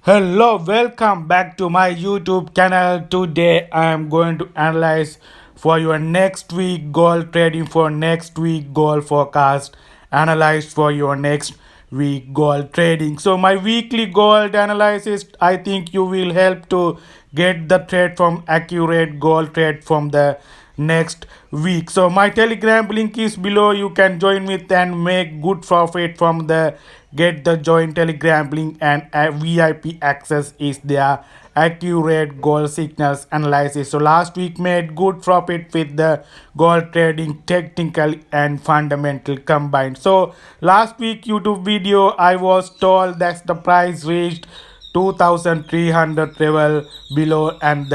Hello, welcome back to my YouTube channel. Today I am going to analyze for your next week gold trading for next week gold forecast. Analyze for your next week gold trading. So my weekly gold analysis, I think you will help to get the trade from accurate gold trade from the next week. So my telegram link is below. You can join with and make good profit from the get the join telegram link, and a VIP access is there accurate gold signals analysis. So last week made good profit with the gold trading technical and fundamental combined. So last week YouTube video I was told that the price reached 2300 level below, and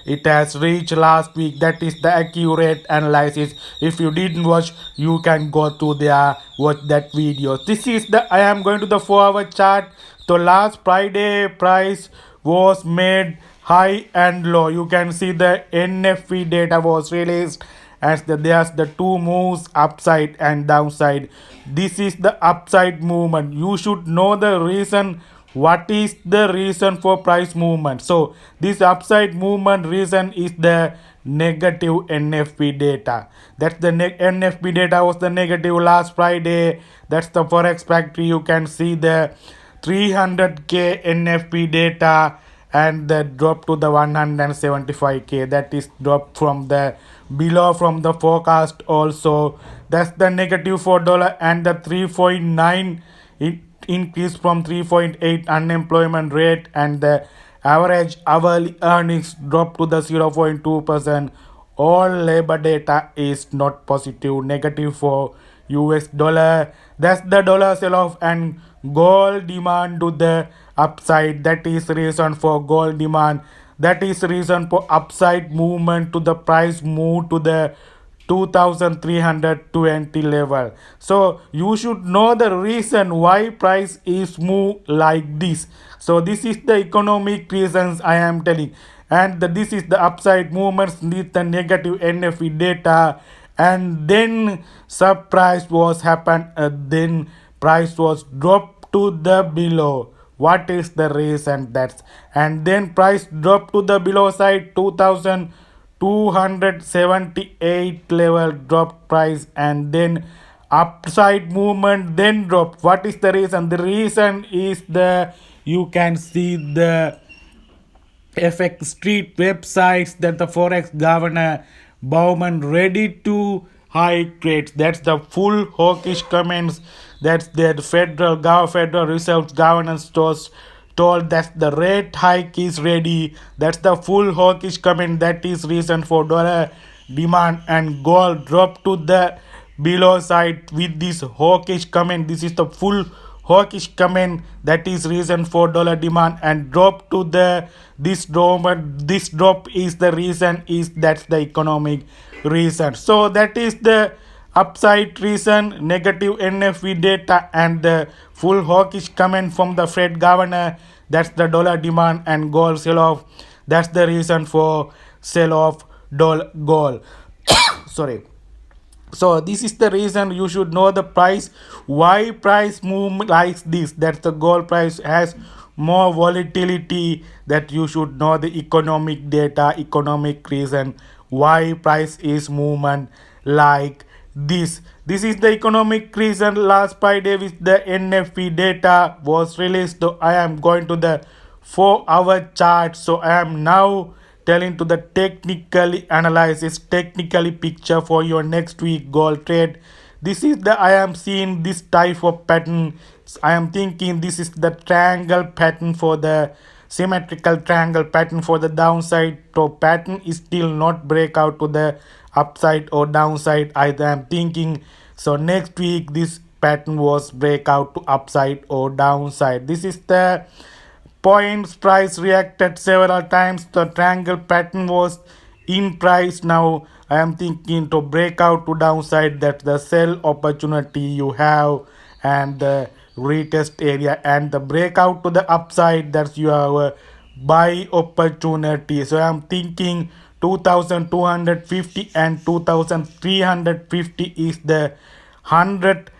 it has reached last week. That is the accurate analysis. If you didn't watch, you can go to there watch that video. This is the I am going to the 4 hour chart. So last Friday price was made high and low. You can see the NFP data was released as there's the two moves upside and downside. This is the upside movement. You should know the reason. What is the reason for price movement? So this upside movement reason is the negative NFP data. That's the NFP data was the negative last Friday. That's the Forex factory. You can see the 300k NFP data, and the drop to the 175k. That is drop from the below from the forecast also. That's the negative for dollar, and the 3.9 increase from 3.8 unemployment rate, and the average hourly earnings drop to the 0.2%. All labor data is not positive, negative for US dollar. That's the dollar sell off, and gold demand to the upside. That is reason for gold demand. That is reason for upside movement to the price move to the 2320 level. So you should know the reason why price is move like this. So this is the economic reasons I am telling, and this is the upside movements with the negative NFE data, and then surprise was happened, then price was dropped to the below. What is the reason? That's and then price dropped to the below side 2278 level drop price, and then upside movement then dropped. What is the reason? The reason is the you can see the FX Street websites that the Forex governor Bowman ready to hike rates. That's the full hawkish comments. That's the Federal Reserve governance stores told that the rate hike is ready. That's the full hawkish comment. That is reason for dollar demand, and gold drop to the below side with this hawkish comment. This is the full hawkish comment. That is reason for dollar demand, and drop to the this drop is the reason is that's the economic reason. So that is the upside reason, negative NFV data, and the full hawkish comment from the Fed governor. That's the dollar demand and gold sell off. That's the reason for sell off dollar gold. Sorry. So this is the reason you should know the price. Why price move like this? That the gold price has more volatility. That you should know the economic data, economic reason why price is movement like this. This is the economic reason. Last Friday with the NFP data was released. So I am going to the 4 hour chart. So I am now telling to the technically analysis, technically picture for your next week gold trade. This is the I am seeing this type of pattern. I am thinking this is the triangle pattern for the symmetrical triangle pattern for the downside. So pattern is still not break out to the upside or downside either. I am thinking so next week this pattern was break out to upside or downside. This is the points price reacted several times. The triangle pattern was in price. Now I am thinking to break out to downside. That's the sell opportunity you have, and the retest area, and the breakout to the upside. That's your buy opportunity. So I am thinking 2250 and 2350 is the 100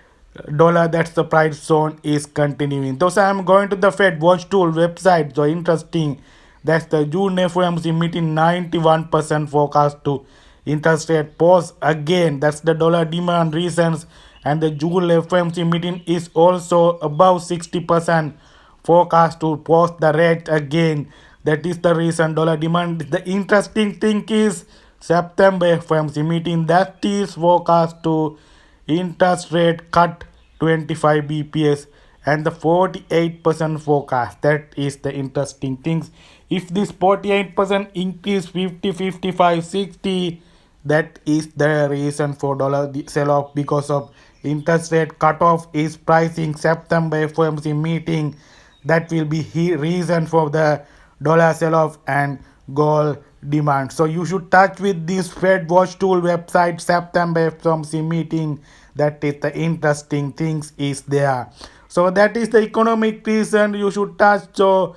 dollar, that's the price zone is continuing. So I'm going to the Fed watch tool website. So interesting, that's the June FOMC meeting, 91% forecast to interest rate pause again. That's the dollar demand reasons. And the June FOMC meeting is also above 60% forecast to pause the rate again. That is the reason dollar demand. The interesting thing is September FOMC meeting, that is forecast to interest rate cut 25 bps and the 48% forecast. That is the interesting things. If this 48% increase 50, 55, 60, that is the reason for dollar sell off, because of interest rate cutoff is pricing September FOMC meeting. That will be reason for the dollar sell off and gold demand. So you should touch with this Fed watch tool website September FOMC meeting. That is the interesting things is there. So that is the economic reason you should touch. So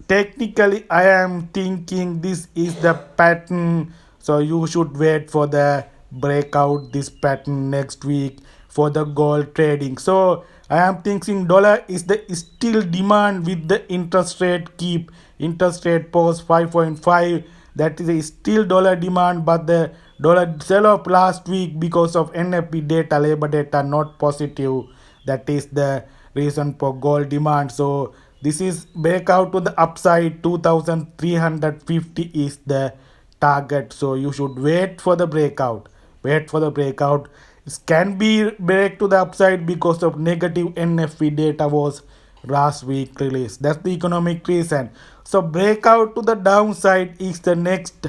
technically I am thinking this is the pattern, so you should wait for the breakout this pattern next week for the gold trading. So I am thinking dollar is the still demand with the interest rate keep interest rate pause 5.5. That is a still dollar demand, but the dollar sell off last week because of NFP data, labor data not positive. That is the reason for gold demand. So this is breakout to the upside, 2350 is the target. So you should wait for the breakout. Wait for the breakout. It can be break to the upside because of negative NFP data was last week release. That's the economic reason. So breakout to the downside is the next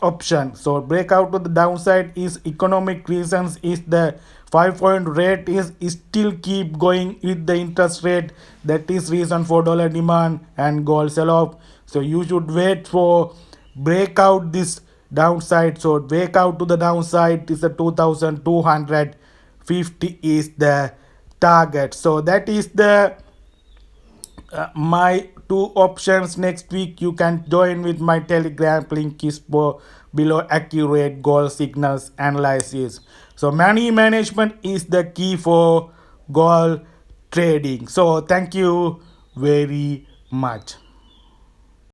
option. So breakout to the downside is economic reasons, is the 5 point rate is still keep going with the interest rate. That is reason for dollar demand and gold sell off. So you should wait for breakout this downside. So breakout to the downside is the 2250 is the target. So that is the my two options. Next week you can join with my telegram, link is below. Accurate goal signals analysis. So money management is the key for goal trading. So thank you very much.